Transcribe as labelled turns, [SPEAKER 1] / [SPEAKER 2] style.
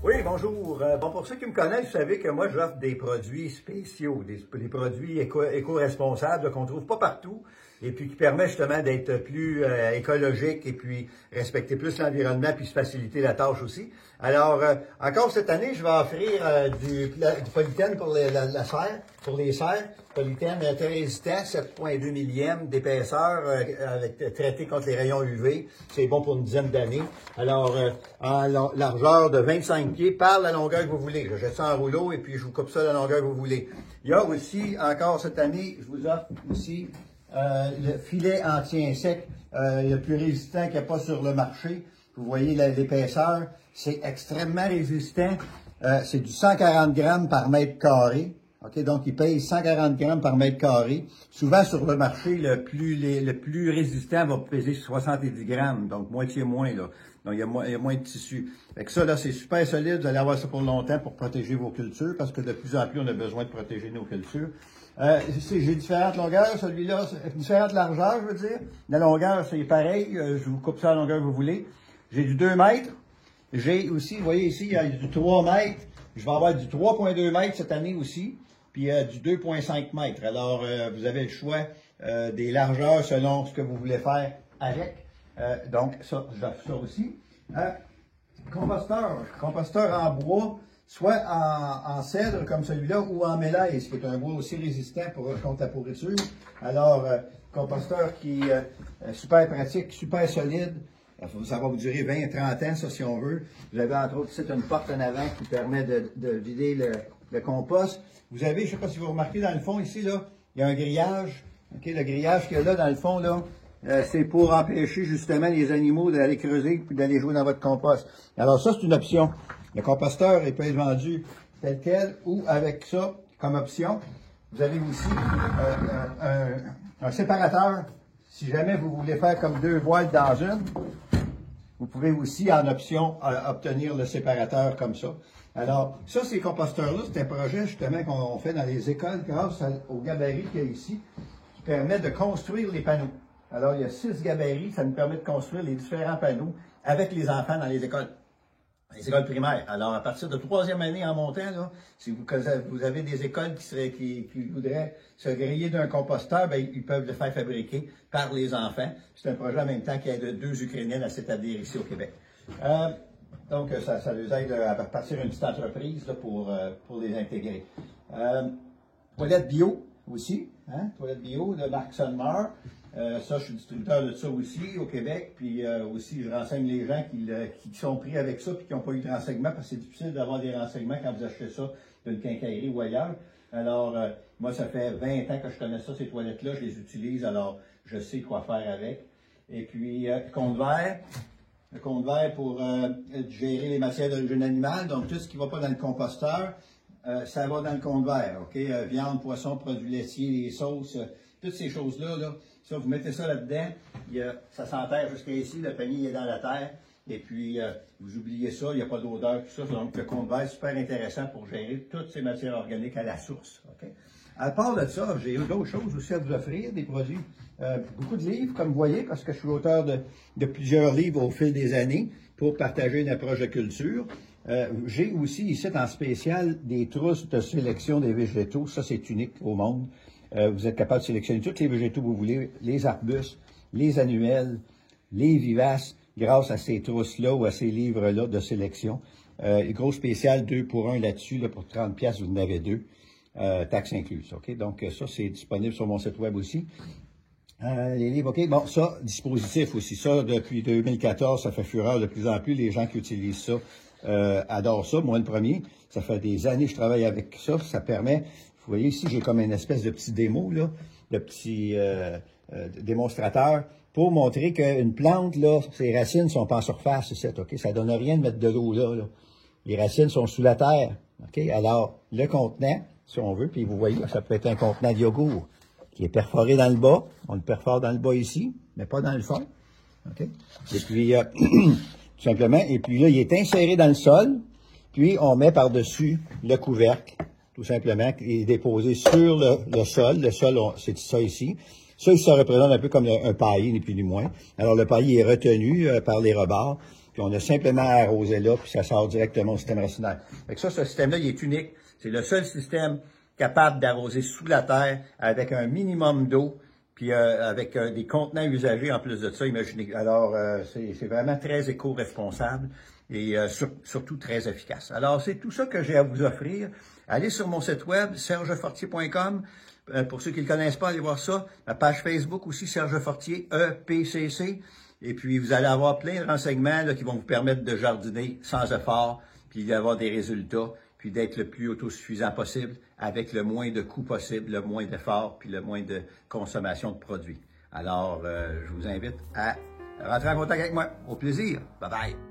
[SPEAKER 1] Oui, bonjour. Bon, pour ceux qui me connaissent, vous savez que moi, j'offre des produits spéciaux, des produits éco-responsables qu'on ne trouve pas partout et puis qui permettent justement d'être plus écologique et puis respecter plus l'environnement puis se faciliter la tâche aussi. Alors, encore cette année, je vais offrir du polythène pour la serre, pour les serres. Polythène très résistant, 7,2 millième d'épaisseur, traité contre les rayons UV. C'est bon pour une dizaine d'années. Alors, en largeur de 25 pieds par la longueur que vous voulez. Je jette ça en rouleau et puis je vous coupe ça à la longueur que vous voulez. Il y a aussi, encore cette année, je vous offre aussi le filet anti-insecte le plus résistant qu'il n'y a pas sur le marché. Vous voyez l'épaisseur. C'est extrêmement résistant. C'est du 140 grammes par mètre carré. OK, donc il pèse 140 grammes par mètre carré. Souvent sur le marché, le plus résistant va peser 70 grammes, donc moitié moins là. Donc il y a moins de tissu. Fait que ça là, c'est super solide. Vous allez avoir ça pour longtemps pour protéger vos cultures, parce que de plus en plus on a besoin de protéger nos cultures. J'ai différentes longueurs. Celui-là, différentes largeurs, je veux dire. La longueur, c'est pareil. Je vous coupe ça à la longueur que vous voulez. J'ai du 2 mètres. J'ai aussi, vous voyez ici, il y a du 3 mètres. Je vais avoir du 3,2 mètres cette année aussi. Puis du 2,5 mètres. Alors, vous avez le choix des largeurs selon ce que vous voulez faire avec. Donc, ça, j'offre ça aussi. Composteur en bois, soit en cèdre comme celui-là, ou en mélaise, qui est un bois aussi résistant contre la pourriture. Alors, composteur qui est super pratique, super solide. Ça va vous durer 20-30 ans, ça, si on veut. Vous avez, entre autres, ici, une porte en avant qui permet de vider le compost. Vous avez, je ne sais pas si vous remarquez, dans le fond, ici, là, il y a un grillage. OK, le grillage qu'il y a là, dans le fond, là, c'est pour empêcher, justement, les animaux d'aller creuser puis d'aller jouer dans votre compost. Alors, ça, c'est une option. Le composteur, il peut être vendu tel quel ou avec ça, comme option. Vous avez aussi un séparateur. Si jamais vous voulez faire comme 2 voiles dans une, vous pouvez aussi, en option, obtenir le séparateur comme ça. Alors, ça, ces composteurs-là, c'est un projet, justement, qu'on fait dans les écoles grâce au gabarit qu'il y a ici, qui permet de construire les panneaux. Alors, il y a 6 gabarits, ça nous permet de construire les différents panneaux avec les enfants dans les écoles primaires. Alors, à partir de 3e année en montant, là, si vous avez des écoles qui voudraient se griller d'un composteur, bien, ils peuvent le faire fabriquer par les enfants. C'est un projet en même temps qui aide 2 Ukrainiennes à s'établir ici au Québec. Donc, ça les aide à partir d'une petite entreprise là, pour les intégrer. Toilette bio aussi, hein? Toilette bio de Marc Sonmar. Ça, je suis distributeur de ça aussi au Québec. Puis aussi, je renseigne les gens qui sont pris avec ça et qui n'ont pas eu de renseignements, parce que c'est difficile d'avoir des renseignements quand vous achetez ça d'une quincaillerie ou ailleurs. Alors, moi, ça fait 20 ans que je connais ça, ces toilettes-là. Je les utilise, alors je sais quoi faire avec. Et puis, compte vert. Le compte vert pour gérer les matières d'origine animale. Donc, tout ce qui ne va pas dans le composteur, ça va dans le compte vert. OK? Viande, poisson, produits laitiers, les sauces, toutes ces choses-là, là, ça, vous mettez ça là-dedans, ça s'enterre jusqu'à ici, le panier est dans la terre, et puis vous oubliez ça, il n'y a pas d'odeur, tout ça. Donc, le compte vert est super intéressant pour gérer toutes ces matières organiques à la source. OK? À part de ça, j'ai d'autres choses aussi à vous offrir, des produits. Beaucoup de livres, comme vous voyez, parce que je suis auteur de plusieurs livres au fil des années pour partager une approche de culture. J'ai aussi ici en spécial des trousses de sélection des végétaux. Ça, c'est unique au monde. Vous êtes capable de sélectionner tous les végétaux que vous voulez, les arbustes, les annuels, les vivaces, grâce à ces trousses-là ou à ces livres-là de sélection. Gros spécial 2 pour 1 là-dessus, là, pour 30$, vous en avez 2. Taxes incluses. OK? Donc, ça, c'est disponible sur mon site web aussi. Les livres, OK? Bon, ça, dispositif aussi. Ça, depuis 2014, ça fait fureur de plus en plus. Les gens qui utilisent ça adorent ça. Moi, le premier, ça fait des années que je travaille avec ça. Ça permet, vous voyez ici, j'ai comme une espèce de petit démo, là, de petit démonstrateur pour montrer qu'une plante, là, ses racines ne sont pas en surface, c'est OK? Ça ne donne rien de mettre de l'eau là. Les racines sont sous la terre. OK? Alors, le contenant, si on veut, puis vous voyez, ça peut être un contenant de yogourt qui est perforé dans le bas. On le perfore dans le bas ici, mais pas dans le fond. OK? Et puis, tout simplement, et puis là, il est inséré dans le sol, puis on met par-dessus le couvercle, tout simplement, qui est déposé sur le sol. Le sol, c'est ça ici. Ça représente un peu comme un paillis, ni plus ni moins. Alors, le paillis est retenu par les rebords. puis on a simplement à arroser là, puis ça sort directement au système racinaire. Fait que ça, ce système-là, il est unique. C'est le seul système capable d'arroser sous la terre avec un minimum d'eau, puis avec des contenants usagés en plus de ça, imaginez. Alors, c'est vraiment très éco-responsable et surtout très efficace. Alors, c'est tout ça que j'ai à vous offrir. Allez sur mon site web, sergefortier.com. Pour ceux qui ne le connaissent pas, allez voir ça. Ma page Facebook aussi, Serge Fortier, EPCC. Et puis, vous allez avoir plein de renseignements là, qui vont vous permettre de jardiner sans effort, puis d'avoir des résultats, puis d'être le plus autosuffisant possible, avec le moins de coûts possible, le moins d'efforts, puis le moins de consommation de produits. Alors, je vous invite à rentrer en contact avec moi. Au plaisir. Bye bye.